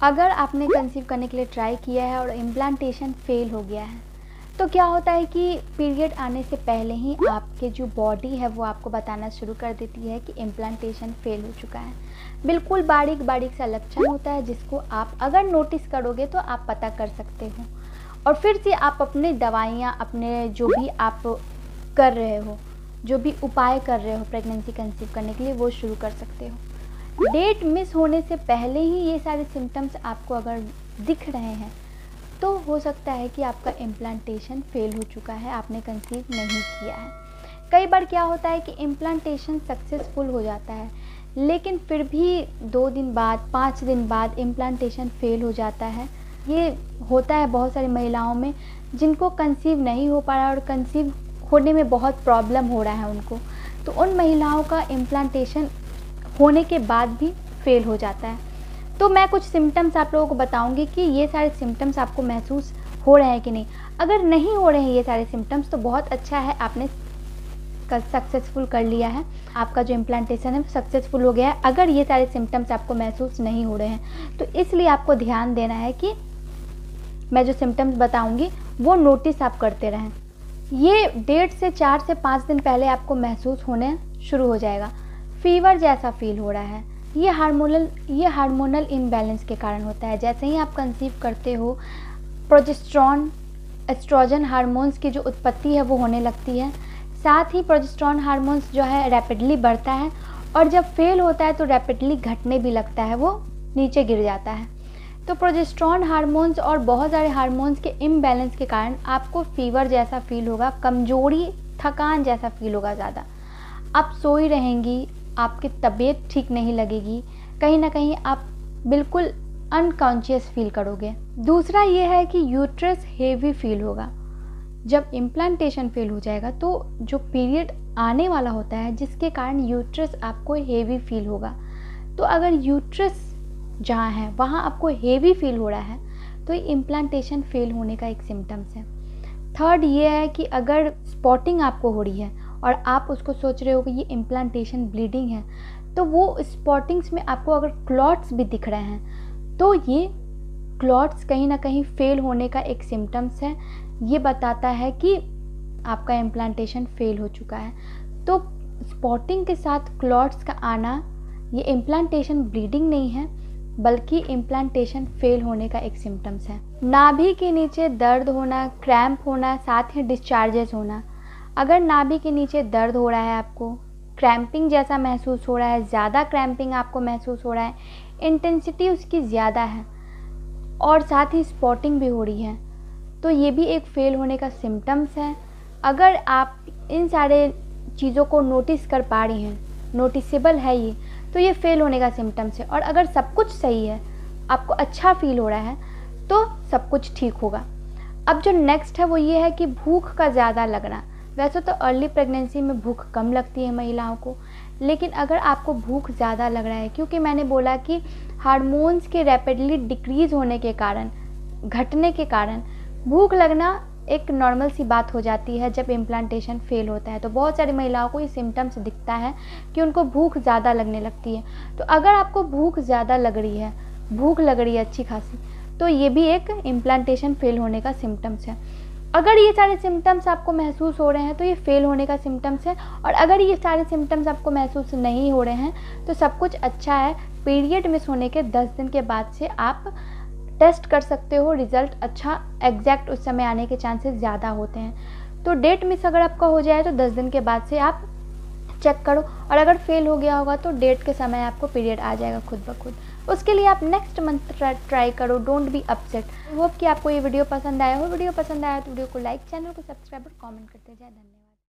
अगर आपने कंसीव करने के लिए ट्राई किया है और इम्प्लांटेशन फेल हो गया है तो क्या होता है कि पीरियड आने से पहले ही आपके जो बॉडी है वो आपको बताना शुरू कर देती है कि इम्प्लांटेशन फेल हो चुका है। बिल्कुल बारीक बारीक सा लक्षण होता है जिसको आप अगर नोटिस करोगे तो आप पता कर सकते हो और फिर से आप अपनी दवाइयाँ, अपने जो भी आप कर रहे हो, जो भी उपाय कर रहे हो प्रेगनेंसी कंसीव करने के लिए, वो शुरू कर सकते हो। डेट मिस होने से पहले ही ये सारे सिम्टम्स आपको अगर दिख रहे हैं तो हो सकता है कि आपका इम्प्लांटेशन फेल हो चुका है, आपने कंसीव नहीं किया है। कई बार क्या होता है कि इम्प्लांटेशन सक्सेसफुल हो जाता है लेकिन फिर भी 2 दिन बाद, 5 दिन बाद इम्प्लांटेशन फेल हो जाता है। ये होता है बहुत सारी महिलाओं में जिनको कंसीव नहीं हो पा रहा है और कंसीव होने में बहुत प्रॉब्लम हो रहा है उनको, तो उन महिलाओं का इम्प्लांटेशन होने के बाद भी फेल हो जाता है। तो मैं कुछ सिम्टम्स आप लोगों को बताऊंगी कि ये सारे सिम्टम्स आपको महसूस हो रहे हैं कि नहीं। अगर नहीं हो रहे हैं ये सारे सिम्टम्स तो बहुत अच्छा है, आपने सक्सेसफुल कर लिया है, आपका जो इम्प्लांटेशन है सक्सेसफुल हो गया है। अगर ये सारे सिम्टम्स आपको महसूस नहीं हो रहे हैं तो इसलिए आपको ध्यान देना है कि मैं जो सिम्टम्स बताऊंगी वो नोटिस आप करते रहें। ये डेट से 4 से 5 दिन पहले आपको महसूस होने शुरू हो जाएगा। फीवर जैसा फील हो रहा है, ये हार्मोनल इम्बैलेंस के कारण होता है। जैसे ही आप कंसीव करते हो प्रोजेस्टेरॉन, एस्ट्रोजन हार्मोन्स की जो उत्पत्ति है वो होने लगती है। साथ ही प्रोजेस्टेरॉन हार्मोन्स जो है रैपिडली बढ़ता है और जब फेल होता है तो रैपिडली घटने भी लगता है, वो नीचे गिर जाता है। तो प्रोजेस्टेरॉन हार्मोन्स और बहुत सारे हार्मोन्स के इम्बैलेंस के कारण आपको फीवर जैसा फील होगा, कमजोरी, थकान जैसा फील होगा ज़्यादा। आप सोई रहेंगी, आपकी तबीयत ठीक नहीं लगेगी, कहीं ना कहीं आप बिल्कुल अनकॉन्शियस फील करोगे। दूसरा ये है कि यूट्रस हेवी फील होगा। जब इम्प्लांटेशन फेल हो जाएगा तो जो पीरियड आने वाला होता है जिसके कारण यूट्रस आपको हेवी फील होगा। तो अगर यूट्रस जहाँ है वहाँ आपको हेवी फील हो रहा है तो ये इम्प्लांटेशन फेल होने का एक सिम्टम्स है। थर्ड ये है कि अगर स्पॉटिंग आपको हो रही है और आप उसको सोच रहे हो कि ये इम्प्लांटेशन ब्लीडिंग है, तो वो स्पॉटिंग्स में आपको अगर क्लॉट्स भी दिख रहे हैं तो ये क्लॉट्स कहीं ना कहीं फेल होने का एक सिम्टम्स है। ये बताता है कि आपका इम्प्लांटेशन फेल हो चुका है। तो स्पॉटिंग के साथ क्लॉट्स का आना ये इम्प्लांटेशन ब्लीडिंग नहीं है बल्कि इम्प्लांटेशन फेल होने का एक सिम्टम्स है। नाभि के नीचे दर्द होना, क्रैम्प होना, साथ ही डिस्चार्जेस होना। अगर नाभि के नीचे दर्द हो रहा है, आपको क्रैम्पिंग जैसा महसूस हो रहा है, ज़्यादा क्रैम्पिंग आपको महसूस हो रहा है, इंटेंसिटी उसकी ज़्यादा है और साथ ही स्पॉटिंग भी हो रही है, तो ये भी एक फेल होने का सिम्टम्स है। अगर आप इन सारे चीज़ों को नोटिस कर पा रही हैं, नोटिसेबल है ये, तो ये फेल होने का सिम्टम्स है। और अगर सब कुछ सही है, आपको अच्छा फील हो रहा है, तो सब कुछ ठीक होगा। अब जो नेक्स्ट है वो ये है कि भूख का ज़्यादा लगना। वैसे तो अर्ली प्रेगनेंसी में भूख कम लगती है महिलाओं को, लेकिन अगर आपको भूख ज़्यादा लग रहा है, क्योंकि मैंने बोला कि हार्मोन्स के रैपिडली डिक्रीज़ होने के कारण, घटने के कारण भूख लगना एक नॉर्मल सी बात हो जाती है जब इम्प्लांटेशन फेल होता है। तो बहुत सारी महिलाओं को ये सिम्टम्स दिखता है कि उनको भूख ज़्यादा लगने लगती है। तो अगर आपको भूख ज़्यादा लग रही है, भूख लग रही है अच्छी खासी, तो ये भी एक इम्प्लांटेशन फेल होने का सिम्टम्स है। अगर ये सारे सिम्टम्स आपको महसूस हो रहे हैं तो ये फेल होने का सिम्टम्स है। और अगर ये सारे सिम्टम्स आपको महसूस नहीं हो रहे हैं तो सब कुछ अच्छा है। पीरियड मिस होने के 10 दिन के बाद से आप टेस्ट कर सकते हो, रिज़ल्ट अच्छा एग्जैक्ट उस समय आने के चांसेस ज़्यादा होते हैं। तो डेट मिस अगर आपका हो जाए तो 10 दिन के बाद से आप चेक करो, और अगर फेल हो गया होगा तो डेट के समय आपको पीरियड आ जाएगा खुद ब खुद। उसके लिए आप नेक्स्ट मंथ ट्राई करो, डोंट बी अपसेट। होप कि आपको ये वीडियो पसंद आया हो। वीडियो पसंद आया तो वीडियो को लाइक, चैनल को सब्सक्राइब और कमेंट करते जाए। धन्यवाद।